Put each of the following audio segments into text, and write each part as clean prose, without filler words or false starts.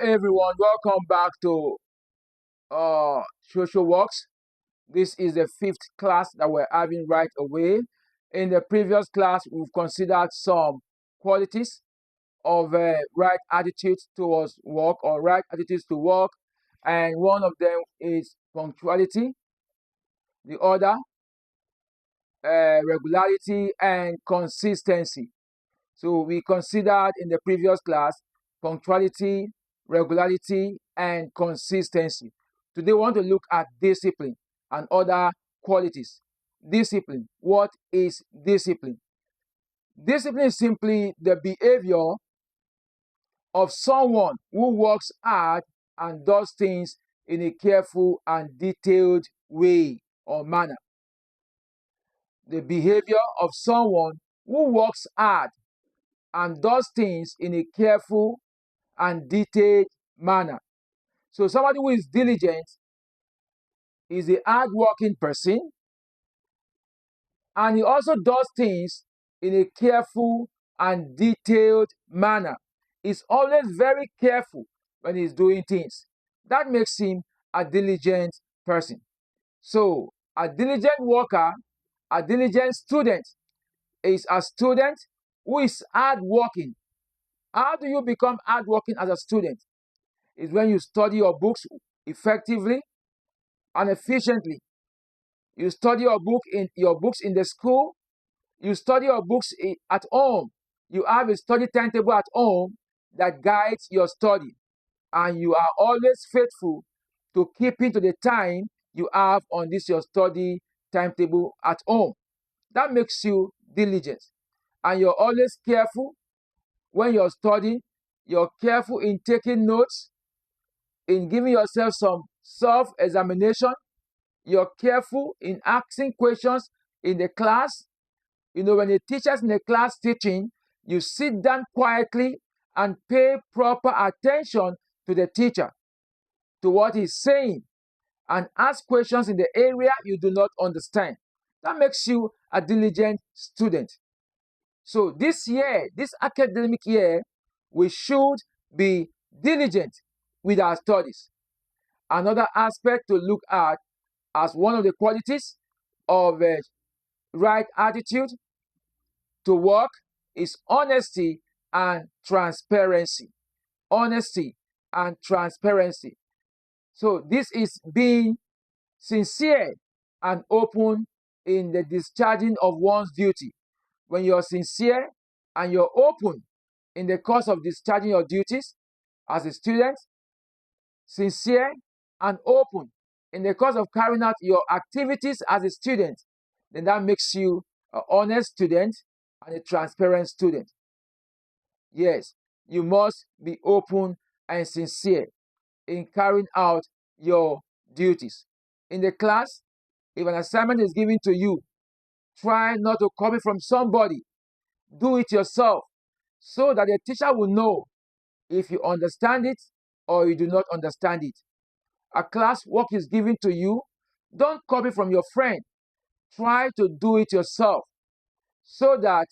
everyone, welcome back to Social Works. This is the fifth class that we're having right away. In the previous class, we've considered some qualities of right attitudes towards work or right attitudes to work, and one of them is punctuality, the other, regularity and consistency. So we considered in the previous class punctuality, regularity, and consistency. Today we want to look at discipline and other qualities. Discipline. What is discipline? Discipline is simply the behavior of someone who works hard and does things in a careful and detailed way or manner. The behavior of someone who works hard and does things in a careful and detailed manner. So somebody who is diligent is a hard-working person, and he also does things in a careful and detailed manner. He's always very careful when he's doing things. That makes him a diligent person. So a diligent worker, a diligent student, is a student who is hard-working. How do you become hardworking as a student? Is when you study your books effectively and efficiently. You study your books in the school. You study your books at home. You have a study timetable at home that guides your study, and you are always faithful to keeping to the time you have on this your study timetable at home. That makes you diligent, and you're always careful when you're studying. You're careful in taking notes, in giving yourself some self-examination. You're careful in asking questions in the class. When the teacher's in the class teaching, you sit down quietly and pay proper attention to the teacher, to what he's saying, and ask questions in the area you do not understand. That makes you a diligent student. So this year, this academic year, we should be diligent with our studies. Another aspect to look at as one of the qualities of a right attitude to work is honesty and transparency. Honesty and transparency. So this is being sincere and open in the discharging of one's duty. When you're sincere and you're open in the course of discharging your duties as a student, sincere and open in the course of carrying out your activities as a student, then that makes you an honest student and a transparent student. Yes, you must be open and sincere in carrying out your duties. In the class, if an assignment is given to you, try not to copy from somebody. Do it yourself so that the teacher will know if you understand it or you do not understand it. A class work is given to you, don't copy from your friend. Try to do it yourself so that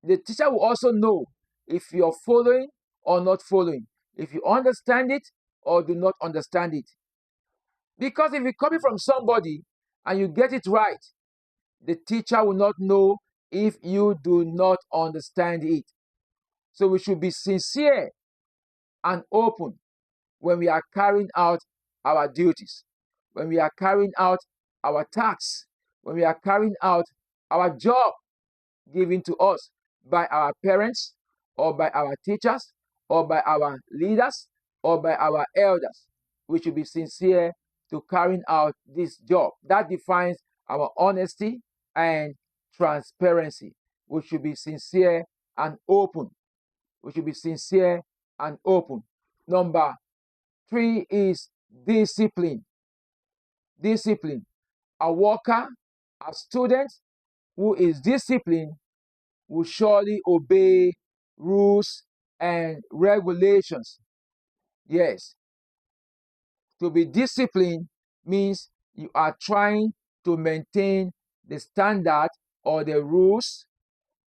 the teacher will also know if you're following or not following, if you understand it or do not understand it. Because if you copy from somebody and you get it right, the teacher will not know if you do not understand it. So we should be sincere and open when we are carrying out our duties, when we are carrying out our tasks, when we are carrying out our job given to us by our parents or by our teachers or by our leaders or by our elders. We should be sincere to carrying out this job. That defines our honesty and transparency. We should be sincere and open. We should be sincere and open. Number 3 is discipline. Discipline. A worker, a student who is disciplined will surely obey rules and regulations. Yes. To be disciplined means you are trying to maintain the standard or the rules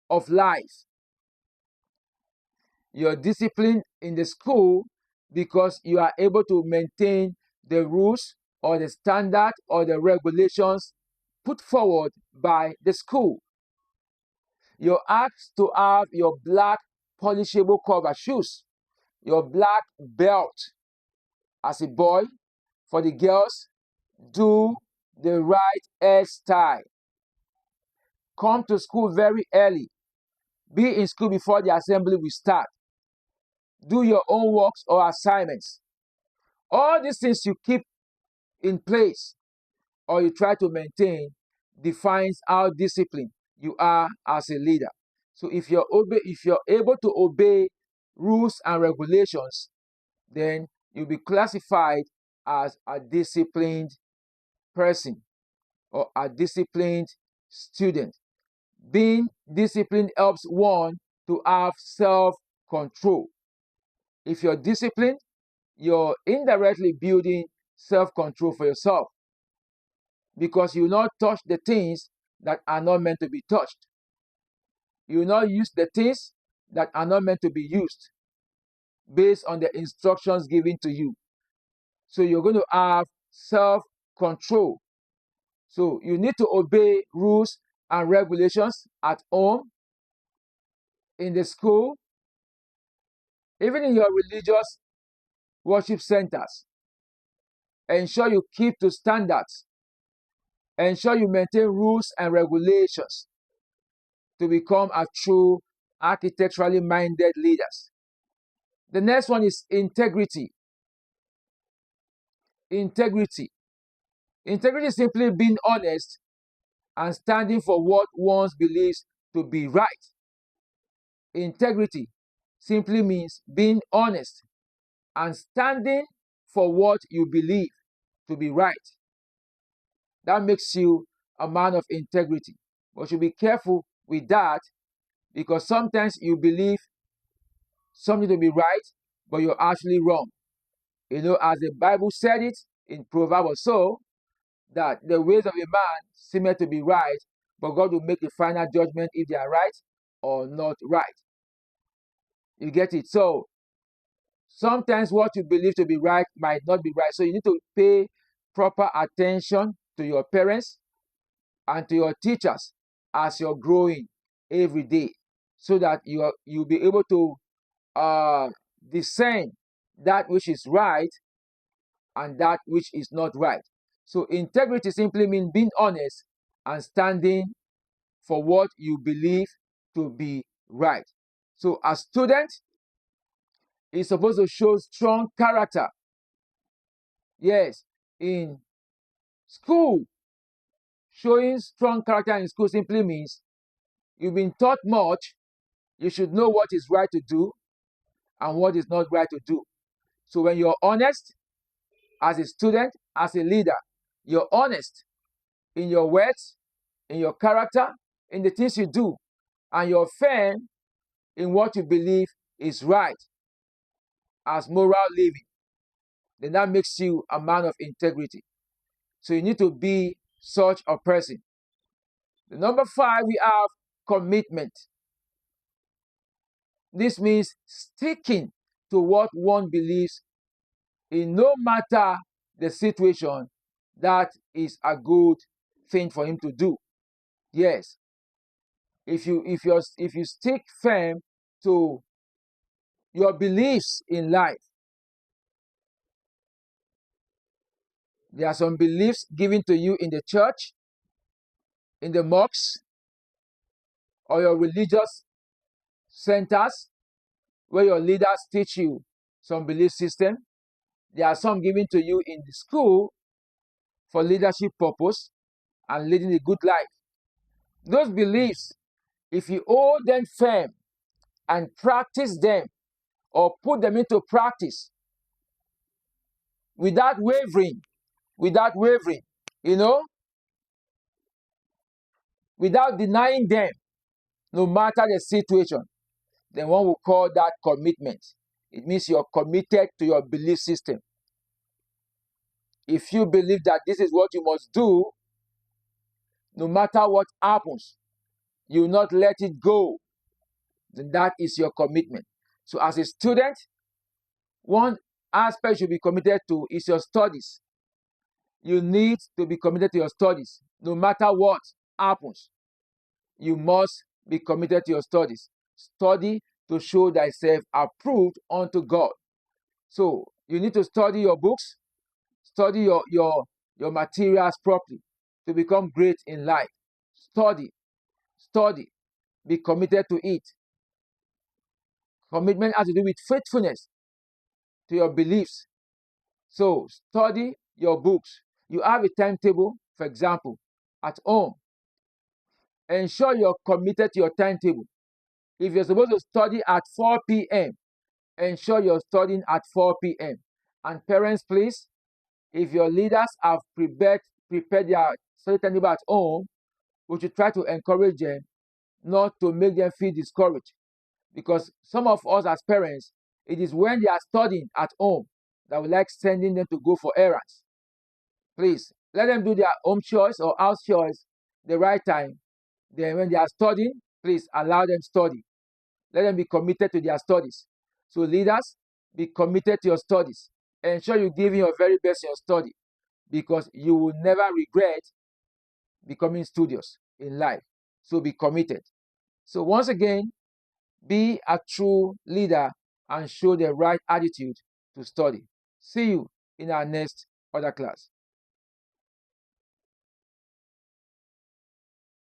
of life. You're disciplined in the school because you are able to maintain the rules or the standard or the regulations put forward by the school. You're asked to have your black polishable cover shoes, your black belt as a boy. For the girls, do the right hairstyle. Come to school very early. Be in school before the assembly will start. Do your own works or assignments. All these things you keep in place or you try to maintain defines how disciplined you are as a leader. So if you're able to obey rules and regulations, then you'll be classified as a disciplined person or a disciplined student. Being disciplined helps one to have self-control. If you're disciplined, you're indirectly building self-control for yourself because you will not touch the things that are not meant to be touched. You will not use the things that are not meant to be used based on the instructions given to you. So you're going to have self-control. So you need to obey rules and regulations at home, in the school, even in your religious worship centers. Ensure you keep to standards. Ensure you maintain rules and regulations to become a true architecturally minded leaders. The next one is integrity. Integrity. Integrity is simply being honest and standing for what one believes to be right. Integrity simply means being honest and standing for what you believe to be right. That makes you a man of integrity. But you be careful with that because sometimes you believe something to be right, but you're actually wrong. You know, as the Bible said it in Proverbs also, that the ways of a man seem to be right, but God will make the final judgment if they are right or not right. You get it? So sometimes what you believe to be right might not be right. So you need to pay proper attention to your parents and to your teachers as you're growing every day, so that you'll be able to discern that which is right and that which is not right. So integrity simply means being honest and standing for what you believe to be right. So a student is supposed to show strong character. Yes, in school, showing strong character in school simply means you've been taught much, you should know what is right to do and what is not right to do. So when you're honest as a student, as a leader, you're honest in your words, in your character, in the things you do, and you're firm in what you believe is right as moral living, then that makes you a man of integrity. So you need to be such a person. The number 5, we have commitment. This means sticking to what one believes in no matter the situation. That is a good thing for him to do. Yes, if you stick firm to your beliefs in life, there are some beliefs given to you in the church, in the mosques, or your religious centers where your leaders teach you some belief system. There are some given to you in the school for leadership purpose and leading a good life. Those beliefs, if you hold them firm and practice them or put them into practice without wavering, you know, without denying them, no matter the situation, then one will call that commitment. It means you're committed to your belief system. If you believe that this is what you must do, no matter what happens, you will not let it go, then that is your commitment. So as a student, one aspect you should be committed to is your studies. You need to be committed to your studies. No matter what happens, you must be committed to your studies. Study to show thyself approved unto God. So you need to study your books, study your materials properly to become great in life. Study, study, be committed to it. Commitment has to do with faithfulness to your beliefs. So study your books. You have a timetable, for example, at home. Ensure you're committed to your timetable. If you're supposed to study at 4 p.m., ensure you're studying at 4 p.m. And parents, please, if your leaders have prepared their study timetable at home, we should try to encourage them, not to make them feel discouraged. Because some of us as parents, it is when they are studying at home that we like sending them to go for errands. Please, let them do their home chores or house chores the right time. Then when they are studying, please allow them study. Let them be committed to their studies. So leaders, be committed to your studies. Ensure you give your very best in your study, because you will never regret becoming studious in life. So be committed. So once again, be a true leader and show the right attitude to study. See you in our next other class.